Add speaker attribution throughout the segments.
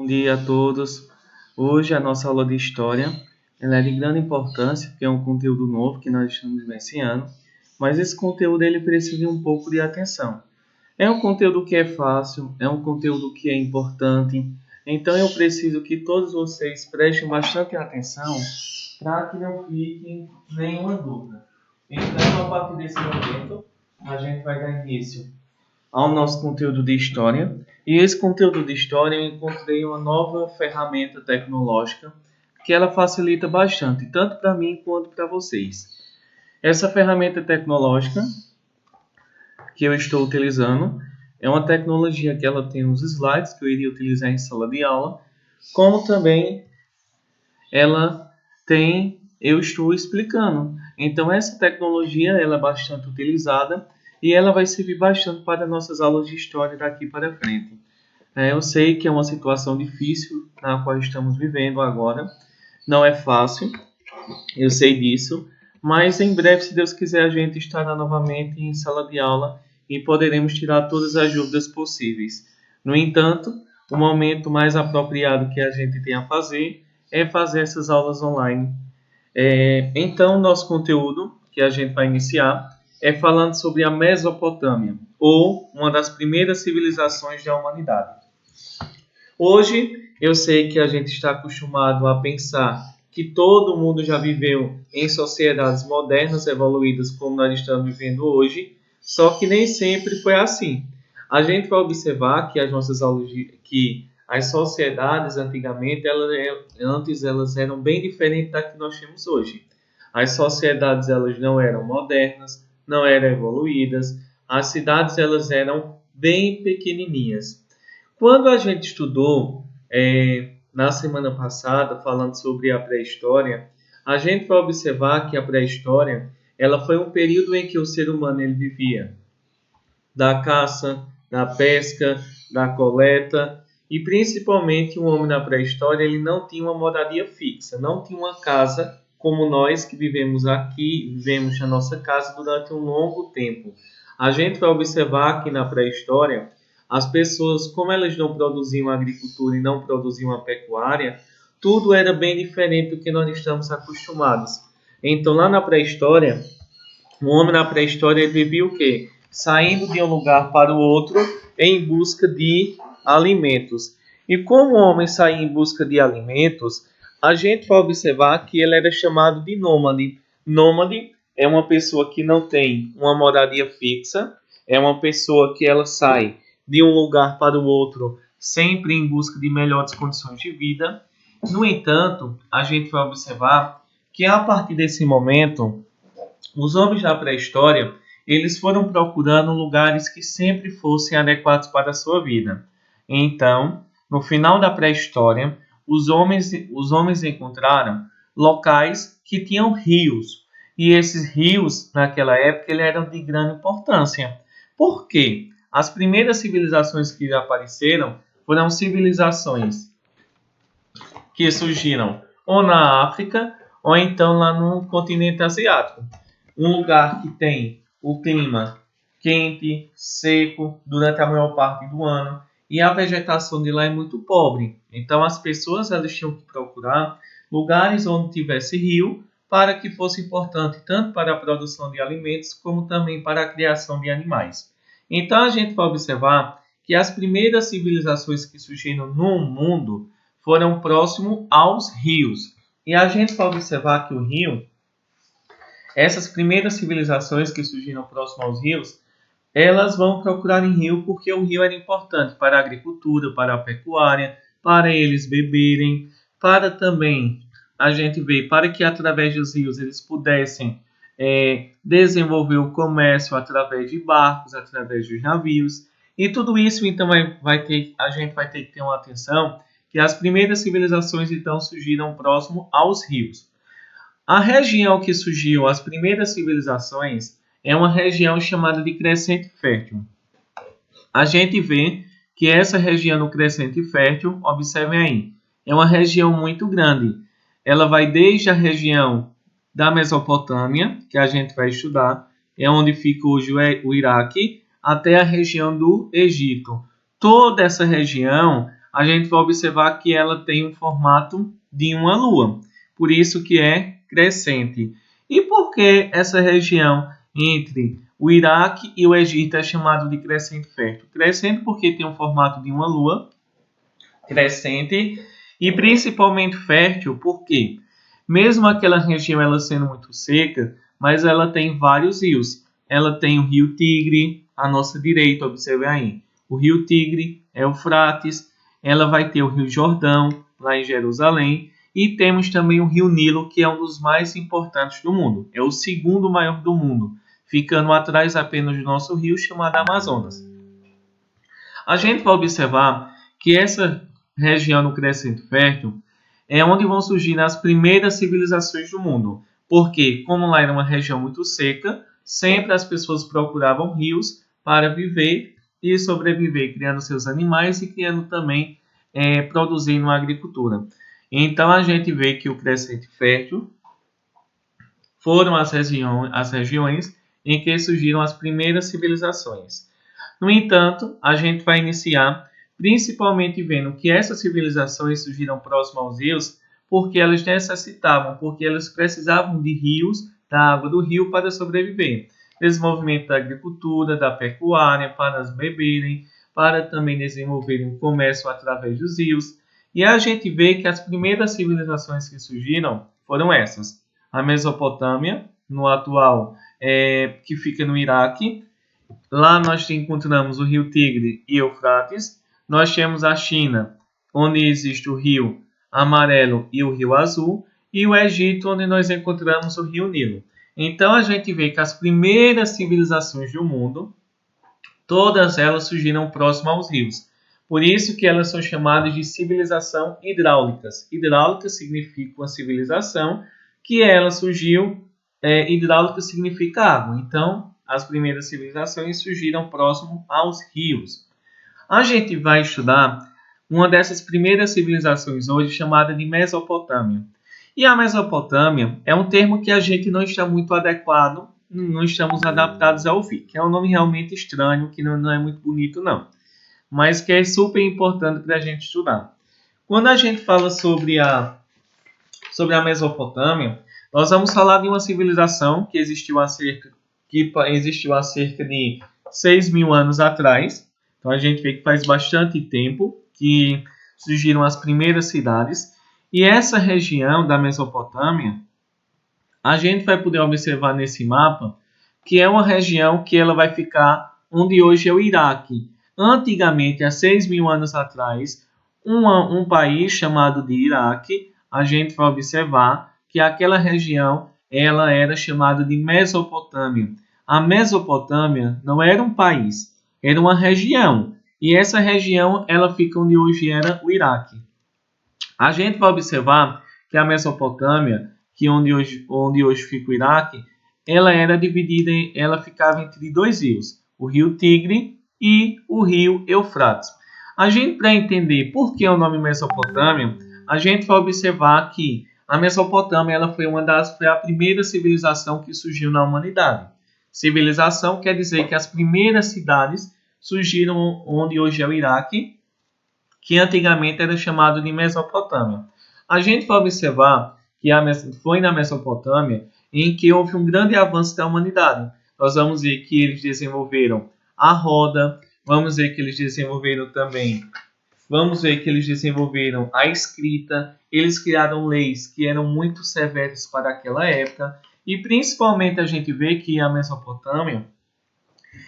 Speaker 1: Bom dia a todos. Hoje a nossa aula de História ela é de grande importância, porque é um conteúdo novo que nós estamos iniciando, mas esse conteúdo ele precisa de um pouco de atenção. É um conteúdo que é fácil, é um conteúdo que é importante, então eu preciso que todos vocês prestem bastante atenção para que não fique nenhuma dúvida. Então, a partir desse momento, a gente vai dar início ao nosso conteúdo de história. E esse conteúdo de história eu encontrei uma nova ferramenta tecnológica que ela facilita bastante, tanto para mim quanto para vocês. Essa ferramenta tecnológica que eu estou utilizando é uma tecnologia que ela tem uns slides que eu iria utilizar em sala de aula, como também ela tem, eu estou explicando. Então essa tecnologia ela é bastante utilizada e ela vai servir bastante para nossas aulas de história daqui para frente. Eu sei que é uma situação difícil na qual estamos vivendo agora, não é fácil, eu sei disso, mas em breve, se Deus quiser, a gente estará novamente em sala de aula e poderemos tirar todas as dúvidas possíveis. No entanto, o momento mais apropriado que a gente tem a fazer é fazer essas aulas online. Então, nosso conteúdo que a gente vai iniciar é falando sobre a Mesopotâmia, ou uma das primeiras civilizações da humanidade. Hoje, eu sei que a gente está acostumado a pensar que todo mundo já viveu em sociedades modernas, evoluídas, como nós estamos vivendo hoje, só que nem sempre foi assim. A gente vai observar que que as sociedades antigamente, elas eram bem diferentes da que nós temos hoje. As sociedades elas não eram modernas, não eram evoluídas, as cidades elas eram bem pequenininhas. Quando a gente estudou na semana passada, falando sobre a pré-história, a gente vai observar que a pré-história ela foi um período em que o ser humano ele vivia da caça, da pesca, da coleta e principalmente o homem na pré-história ele não tinha uma moradia fixa, não tinha uma casa como nós que vivemos aqui, vivemos na nossa casa durante um longo tempo. A gente vai observar que na pré-história as pessoas, como elas não produziam agricultura e não produziam a pecuária, tudo era bem diferente do que nós estamos acostumados. Então, lá na pré-história, o homem na pré-história ele vivia o quê? Saindo de um lugar para o outro em busca de alimentos. E como o homem saía em busca de alimentos, a gente vai observar que ele era chamado de nômade. Nômade é uma pessoa que não tem uma moradia fixa, é uma pessoa que ela sai de um lugar para o outro, sempre em busca de melhores condições de vida. No entanto, a gente vai observar que a partir desse momento, os homens da pré-história, eles foram procurando lugares que sempre fossem adequados para a sua vida. Então, no final da pré-história, os homens encontraram locais que tinham rios. E esses rios, naquela época, eles eram de grande importância. Por quê? As primeiras civilizações que apareceram foram civilizações que surgiram ou na África ou então lá no continente asiático. Um lugar que tem o clima quente, seco durante a maior parte do ano e a vegetação de lá é muito pobre. Então as pessoas elas tinham que procurar lugares onde tivesse rio para que fosse importante tanto para a produção de alimentos como também para a criação de animais. Então a gente vai observar que as primeiras civilizações que surgiram no mundo foram próximo aos rios. E a gente vai observar que o rio, essas primeiras civilizações que surgiram próximo aos rios, elas vão procurar em rio porque o rio era importante para a agricultura, para a pecuária, para eles beberem, para também a gente ver, para que através dos rios eles pudessem desenvolver o comércio através de barcos, através dos navios. E tudo isso, então, a gente vai ter que ter uma atenção que as primeiras civilizações, então, surgiram próximo aos rios. A região que surgiu as primeiras civilizações é uma região chamada de Crescente Fértil. A gente vê que essa região do Crescente Fértil, observem aí, é uma região muito grande. Ela vai desde a região da Mesopotâmia, que a gente vai estudar, é onde fica hoje o Iraque, até a região do Egito. Toda essa região, a gente vai observar que ela tem um formato de uma lua, por isso que é crescente. E por que essa região entre o Iraque e o Egito é chamado de crescente fértil? Crescente porque tem um formato de uma lua, crescente, e principalmente fértil porque, mesmo aquela região ela sendo muito seca, mas ela tem vários rios. Ela tem o rio Tigre à nossa direita, observe aí. O rio Tigre, Eufrates, ela vai ter o rio Jordão, lá em Jerusalém, e temos também o rio Nilo, que é um dos mais importantes do mundo. É o segundo maior do mundo, ficando atrás apenas do nosso rio chamado Amazonas. A gente vai observar que essa região no crescente fértil é onde vão surgir as primeiras civilizações do mundo. Porque, como lá era uma região muito seca, sempre as pessoas procuravam rios para viver e sobreviver, criando seus animais e criando também, produzindo a agricultura. Então, a gente vê que o crescente fértil foram as regiões em que surgiram as primeiras civilizações. No entanto, a gente vai iniciar principalmente vendo que essas civilizações surgiram próximo aos rios porque elas necessitavam, porque elas precisavam de rios, da água do rio para sobreviver. Desenvolvimento da agricultura, da pecuária, para as beberem, para também desenvolverem o comércio através dos rios. E a gente vê que as primeiras civilizações que surgiram foram essas. A Mesopotâmia, no atual, que fica no Iraque. Lá nós encontramos o rio Tigre e Eufrates. Nós temos a China, onde existe o rio Amarelo e o rio Azul. E o Egito, onde nós encontramos o rio Nilo. Então a gente vê que as primeiras civilizações do mundo, todas elas surgiram próximo aos rios. Por isso que elas são chamadas de civilização hidráulicas. Hidráulica significa uma civilização que ela surgiu, hidráulica significa água. Então, as primeiras civilizações surgiram próximo aos rios. A gente vai estudar uma dessas primeiras civilizações hoje chamada de Mesopotâmia. E a Mesopotâmia é um termo que a gente não está muito adequado, não estamos adaptados a ouvir, que é um nome realmente estranho, que não é muito bonito não, mas que é super importante para a gente estudar. Quando a gente fala sobre a Mesopotâmia, nós vamos falar de uma civilização que existiu há cerca de 6.000 anos atrás. Então a gente vê que faz bastante tempo que surgiram as primeiras cidades. E essa região da Mesopotâmia, a gente vai poder observar nesse mapa que é uma região que ela vai ficar onde hoje é o Iraque. Antigamente, há 6.000 anos atrás, um país chamado de Iraque, a gente vai observar que aquela região ela era chamada de Mesopotâmia. A Mesopotâmia não era um país, era uma região. E essa região ela fica onde hoje era o Iraque. A gente vai observar que a Mesopotâmia, que onde hoje fica o Iraque, ela era dividida, ela ficava entre dois rios, o rio Tigre e o rio Eufrates. A gente, para entender por que o nome Mesopotâmia, a gente vai observar que a Mesopotâmia ela foi a primeira civilização que surgiu na humanidade. Civilização quer dizer que as primeiras cidades surgiram onde hoje é o Iraque, que antigamente era chamado de Mesopotâmia. A gente vai observar que foi na Mesopotâmia em que houve um grande avanço da humanidade. Nós vamos ver que eles desenvolveram a roda, vamos ver que eles desenvolveram a escrita, eles criaram leis que eram muito severas para aquela época, e principalmente a gente vê que a Mesopotâmia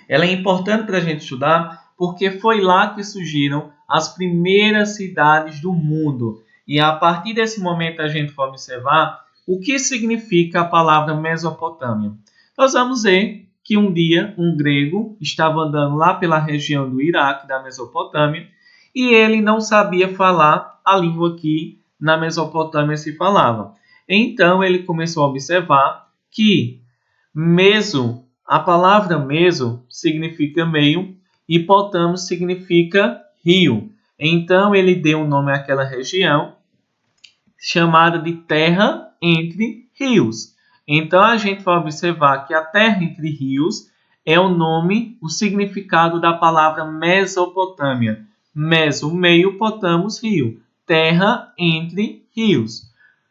Speaker 1: ela é importante para a gente estudar porque foi lá que surgiram as primeiras cidades do mundo. E a partir desse momento a gente vai observar o que significa a palavra Mesopotâmia. Nós vamos ver que um dia um grego estava andando lá pela região do Iraque, da Mesopotâmia, e ele não sabia falar a língua que na Mesopotâmia se falava. Então ele começou a observar que a palavra meso significa meio e potamo significa rio. Então ele deu um nome àquela região chamada de terra entre rios. Então a gente vai observar que a terra entre rios é o significado da palavra Mesopotâmia. Meso, meio, potamos, rio. Terra entre rios,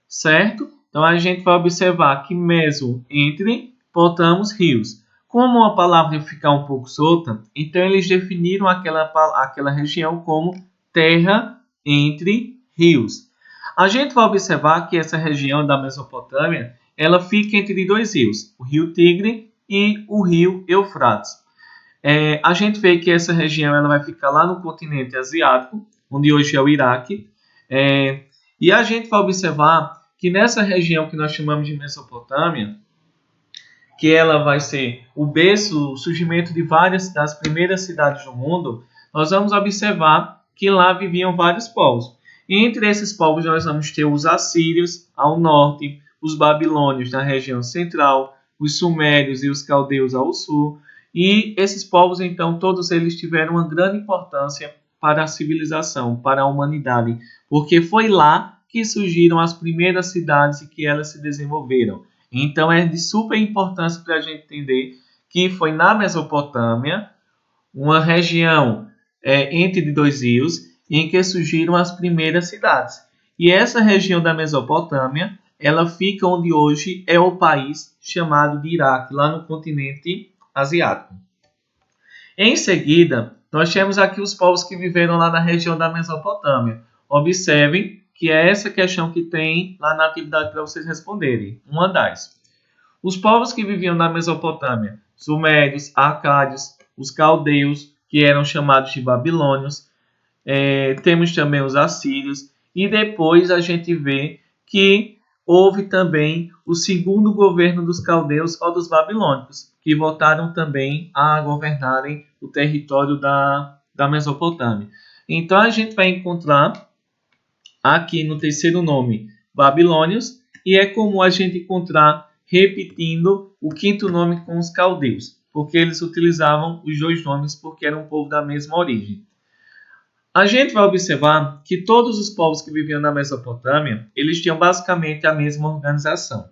Speaker 1: certo? Então a gente vai observar que meso, entre, potamos, rios. Como a palavra ia ficar um pouco solta, então eles definiram aquela região como terra entre rios. A gente vai observar que essa região da Mesopotâmia, ela fica entre dois rios, o rio Tigre e o rio Eufrates. A gente vê que essa região ela vai ficar lá no continente asiático, onde hoje é o Iraque. E a gente vai observar que nessa região que nós chamamos de Mesopotâmia, que ela vai ser o berço, o surgimento de várias das primeiras cidades do mundo, nós vamos observar que lá viviam vários povos. Entre esses povos nós vamos ter os assírios ao norte, os babilônios na região central, os sumérios e os caldeus ao sul. E esses povos, então, todos eles tiveram uma grande importância para a civilização, para a humanidade, porque foi lá que surgiram as primeiras cidades e que elas se desenvolveram. Então é de super importância para a gente entender que foi na Mesopotâmia, uma região entre dois rios, em que surgiram as primeiras cidades. E essa região da Mesopotâmia, ela fica onde hoje é o país chamado de Iraque, lá no continente asiático. Em seguida, nós temos aqui os povos que viveram lá na região da Mesopotâmia. Observem que é essa questão que tem lá na atividade para vocês responderem. Uma das. Os povos que viviam na Mesopotâmia, sumérios, acádios, os caldeus, que eram chamados de babilônios, temos também os assírios, e depois a gente vê que houve também o segundo governo dos caldeus ou dos babilônicos, que voltaram também a governarem o território da Mesopotâmia. Então a gente vai encontrar aqui no terceiro nome babilônios, e é comum a gente encontrar repetindo o quinto nome com os caldeus, porque eles utilizavam os dois nomes porque eram um povo da mesma origem. A gente vai observar que todos os povos que viviam na Mesopotâmia, eles tinham basicamente a mesma organização.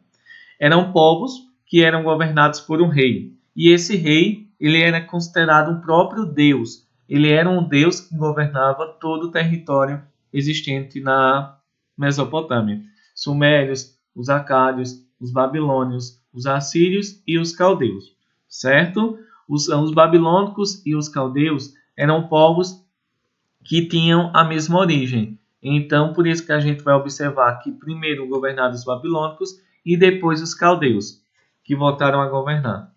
Speaker 1: Eram povos que eram governados por um rei, e esse rei, ele era considerado um próprio deus. Ele era um deus que governava todo o território existente na Mesopotâmia. Sumérios, os acádios, os babilônios, os assírios e os caldeus, certo? Os babilônicos e os caldeus eram povos que tinham a mesma origem. Então, por isso que a gente vai observar que primeiro governaram os babilônicos e depois os caldeus, que voltaram a governar.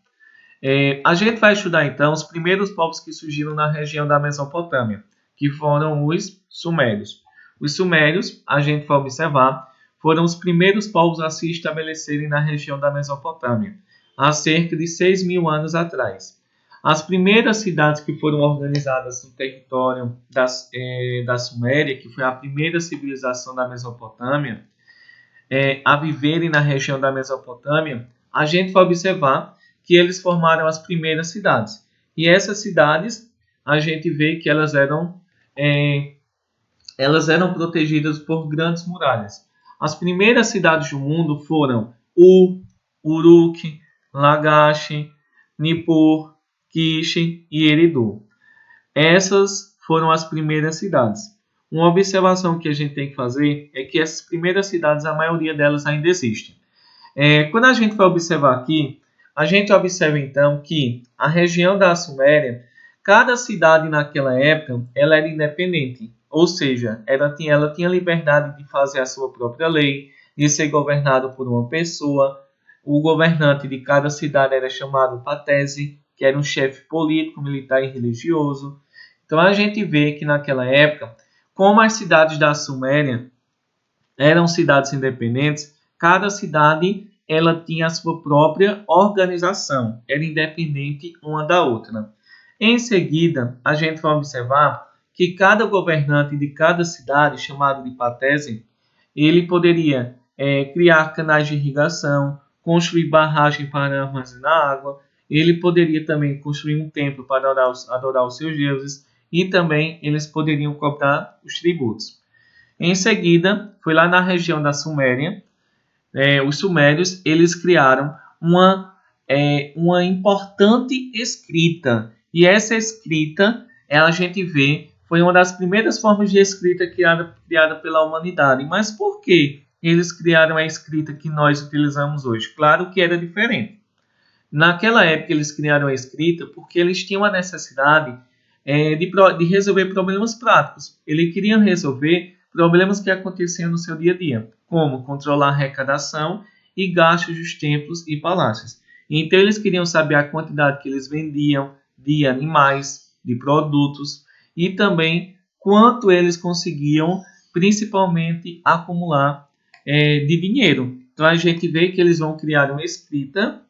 Speaker 1: A gente vai estudar, então, os primeiros povos que surgiram na região da Mesopotâmia, que foram os sumérios. Os sumérios, a gente vai observar, foram os primeiros povos a se estabelecerem na região da Mesopotâmia, há cerca de 6.000 anos atrás. As primeiras cidades que foram organizadas no território da Suméria, que foi a primeira civilização da Mesopotâmia, a viverem na região da Mesopotâmia, a gente vai observar que eles formaram as primeiras cidades. E essas cidades, a gente vê que elas eram protegidas por grandes muralhas. As primeiras cidades do mundo foram Uruk, Lagash, Nippur, Kish e Eridu. Essas foram as primeiras cidades. Uma observação que a gente tem que fazer é que essas primeiras cidades, a maioria delas ainda existem. Quando a gente vai observar aqui, a gente observa então que a região da Suméria, cada cidade naquela época, ela era independente. Ou seja, ela tinha liberdade de fazer a sua própria lei, de ser governado por uma pessoa. O governante de cada cidade era chamado patese, que era um chefe político, militar e religioso. Então a gente vê que naquela época, como as cidades da Suméria eram cidades independentes, cada cidade ela tinha a sua própria organização, era independente uma da outra. Em seguida, a gente vai observar que cada governante de cada cidade, chamado de patese, ele poderia criar canais de irrigação, construir barragem para armazenar água, ele poderia também construir um templo para adorar os seus deuses e também eles poderiam cobrar os tributos. Em seguida, foi lá na região da Suméria, os sumérios eles criaram uma importante escrita. E essa escrita, a gente vê, Foi uma das primeiras formas de escrita criada pela humanidade. Mas por que eles criaram a escrita que nós utilizamos hoje? Claro que era diferente. Naquela época eles criaram a escrita porque eles tinham a necessidade de resolver problemas práticos. Eles queriam resolver problemas que aconteciam no seu dia a dia, como controlar a arrecadação e gastos dos templos e palácios. Então eles queriam saber a quantidade que eles vendiam de animais, de produtos e também quanto eles conseguiam, principalmente, acumular de dinheiro. Então a gente vê que eles vão criar uma escrita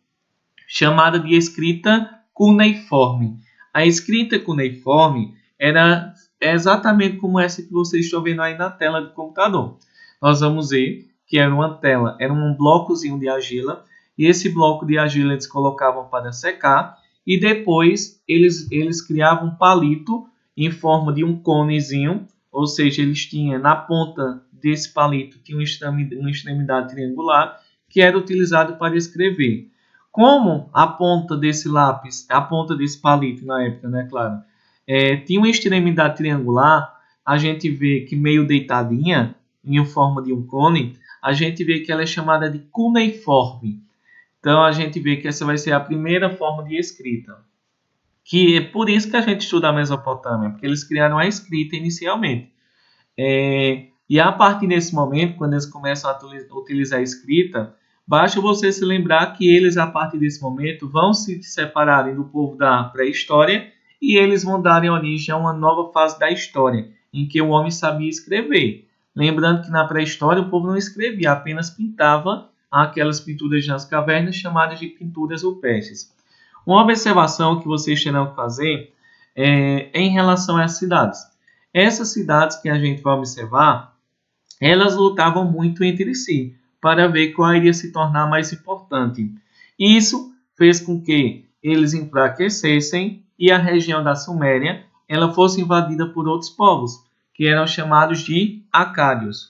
Speaker 1: chamada de escrita cuneiforme. A escrita cuneiforme era exatamente como essa que vocês estão vendo aí na tela do computador. Nós vamos ver que era uma tela, era um blocozinho de argila, e esse bloco de argila eles colocavam para secar, e depois eles criavam um palito em forma de um conezinho, ou seja, eles tinham na ponta desse palito tinha uma extremidade triangular que era utilizado para escrever. Como a ponta desse lápis, a ponta desse palito na época, né, claro, tinha uma extremidade triangular, a gente vê que meio deitadinha, em forma de um cone, a gente vê que ela é chamada de cuneiforme. Então a gente vê que essa vai ser a primeira forma de escrita. Que é por isso que a gente estuda a Mesopotâmia, porque eles criaram a escrita inicialmente. E a partir desse momento, quando eles começam a utilizar a escrita, basta você se lembrar que eles, a partir desse momento, vão se separarem do povo da pré-história e eles vão darem origem a uma nova fase da história, em que o homem sabia escrever. Lembrando que na pré-história o povo não escrevia, apenas pintava aquelas pinturas nas cavernas chamadas de pinturas rupestres. Uma observação que vocês terão que fazer é em relação às cidades. Essas cidades que a gente vai observar, elas lutavam muito entre si para ver qual iria se tornar mais importante. Isso fez com que eles enfraquecessem e a região da Suméria ela fosse invadida por outros povos, que eram chamados de acádios.